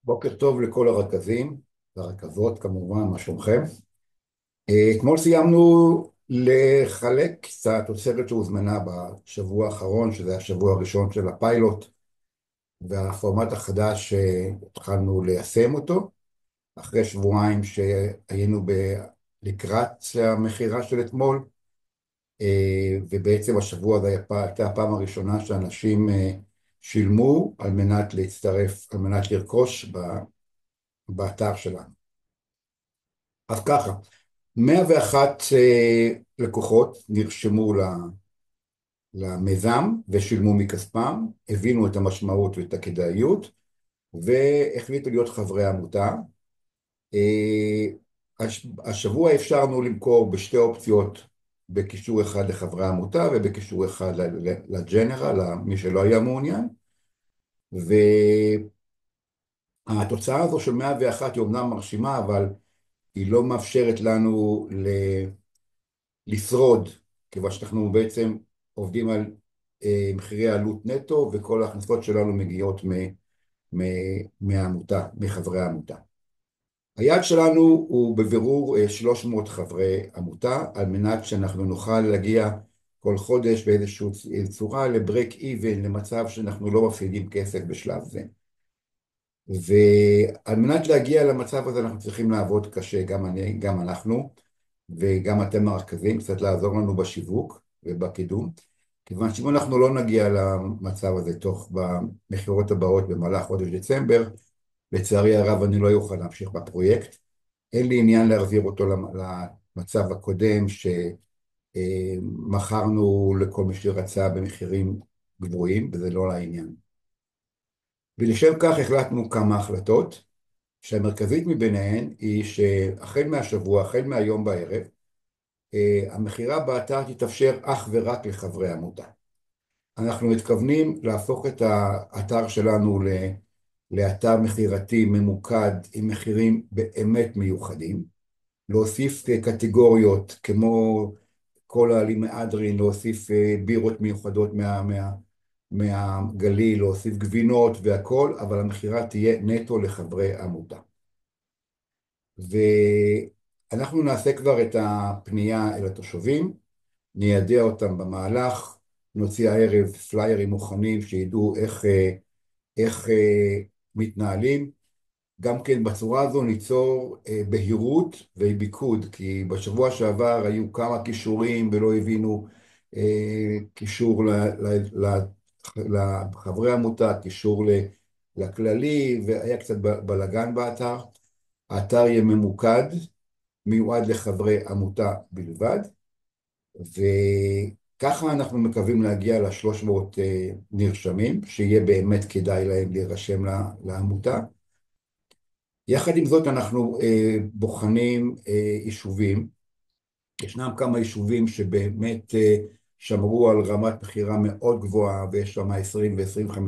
בוקר טוב לכל הרכזים והרכזות, כמובן, מה שלומכם? אתמול סיימנו לחלק קצת תוצרת שהוזמנה בשבוע האחרון, שזה השבוע הראשון של הפיילוט, והפורמט החדש שהתחלנו ליישם אותו, אחרי שבועיים שהיינו לקראת המכירה של אתמול, ובעצם השבוע הזה הייתה הפעם הראשונה שאנשים שילמו על מנת להצטרף, על מנת לרכוש באתר שלנו. אז ככה, 101 לקוחות נרשמו למיזם ושילמו מכספם, הבינו את המשמעות ואת הכדאיות, והחליטו להיות חברי עמותה. השבוע אפשרנו למכור בשתי אופציות, בקישור אחד לחברי עמותה ובקישור אחד לג'נרל, למי שלא היה מעוניין, והתוצאה הזו של 101 היא אומנם מרשימה, אבל היא לא מאפשרת לנו לשרוד, כיוון שאנחנו בעצם עובדים על מחירי עלות נטו, וכל ההכנסות שלנו מגיעות מהעמותה, מחברי העמותה. היעד שלנו הוא בבירור 300 חברי עמותה, על מנת שאנחנו נוכל להגיע כל חודש באיזושהי צורה לברק איבן, למצב שאנחנו לא מפסידים כסף בשלב זה. ועל מנת להגיע למצב הזה אנחנו צריכים לעבוד קשה, גם אנחנו, וגם אתם הרכזים, קצת לעזור לנו בשיווק ובקידום, כיוון שאם אנחנו לא נגיע למצב הזה תוך במכירות הבאות במהלך חודש דצמבר, לצערי הרב אני לא אוכל להמשיך בפרויקט. אין לי עניין להחזיר אותו למצב הקודם שמכרנו לכל מי שרצה במחירים גבוהים, וזה לא לעניין. ולשם כך החלטנו כמה החלטות, שהמרכזית מביניהן היא שהחל מהשבוע, החל מהיום בערב, המכירה באתר תתאפשר אך ורק לחברי עמותה. אנחנו מתכוונים להפוך את האתר שלנו לאתר מכירתי ממוקד עם מחירים באמת מיוחדים, להוסיף קטגוריות כמו כל העלים מהדרין, להוסיף בירות מיוחדות מהגליל, להוסיף גבינות והכל, אבל המכירה תהיה נטו לחברי עמותה. ואנחנו נעשה כבר את הפנייה אל התושבים, ניידע אותם במהלך, נוציא הערב פליירים מוכנים שידעו איך מתנהלים. גם כן בצורה הזו ניצור בהירות וביקוד, כי בשבוע שעבר היו כמה קישורים ולא הבינו קישור לחברי עמותה, קישור לכללי, והיה קצת בלגן באתר. האתר יהיה ממוקד, מיועד לחברי עמותה בלבד, וככה אנחנו מקווים להגיע ל300 נרשמים, שיהיה באמת כדאי להם להירשם לעמותה. יחד עם זאת אנחנו בוחנים יישובים. ישנם כמה יישובים שבאמת שמרו על רמת מחירה מאוד גבוהה, ויש שם 20 ו-25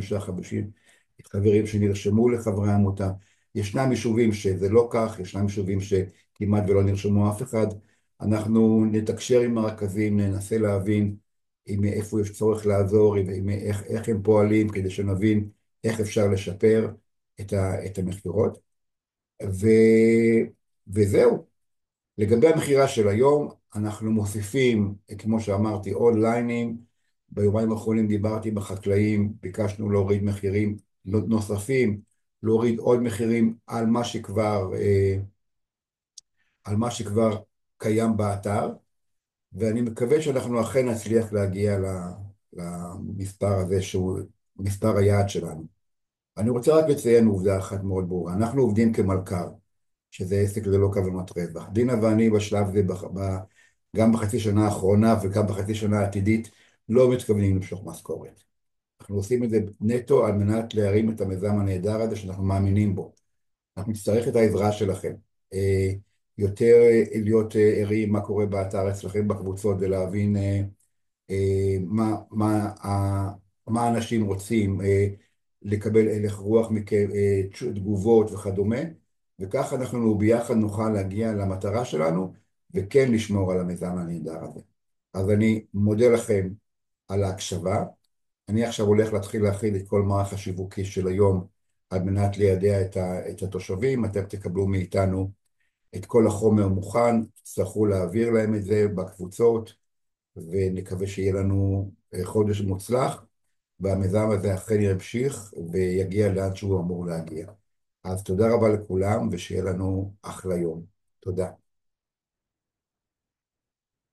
חברים שנרשמו לחברי עמותה. ישנם יישובים שזה לא כך, ישנם יישובים שכמעט ולא נרשמו אף אחד. אנחנו נתקשר עם הרכזים, ננסה להבין איפה יש צורך לעזור, איך הם פועלים, כדי שנבין איך אפשר לשפר את המכירות. וזהו. לגבי המכירה של היום, אנחנו מוסיפים, כמו שאמרתי, עוד ליינים. ביומיים האחרונים דיברתי בחקלאים, ביקשנו להוריד מחירים נוספים, להוריד עוד מחירים על מה שכבר קיים באתר, ואני מקווה שאנחנו אכן נצליח להגיע למספר הזה, שהוא מספר היעד שלנו. אני רוצה רק לציין עובדה אחת מאוד ברורה. אנחנו עובדים כמלכ"ר, שזה עסק ללא כוונות רווח. דינה ואני בשלב זה, גם בחצי שנה האחרונה וגם בחצי שנה העתידית, לא מתכוונים למשוך משכורת. אנחנו עושים את זה נטו על מנת להרים את המיזם הנהדר הזה שאנחנו מאמינים בו. אנחנו נצטרך את העזרה שלכם. יותר להיות ערים מה קורה באתר אצלכם בקבוצות, ולהבין מה אנשים רוצים, לקבל הלך רוח תגובות וכדומה, וכך אנחנו ביחד נוכל להגיע למטרה שלנו, וכן לשמור על המיזם הנהדר הזה. אז אני מודה לכם על ההקשבה. אני עכשיו הולך להתחיל להכין את כל מערך השיווקי של היום על מנת לידע את התושבים. אתם תקבלו מאיתנו את כל החומר מוכן, תצטרכו להעביר להם את זה בקבוצות, ונקווה שיהיה לנו חודש מוצלח, והמיזם הזה אכן ימשיך ויגיע לאן שהוא אמור להגיע. אז תודה רבה לכולם, ושיהיה לנו אחלה יום. תודה.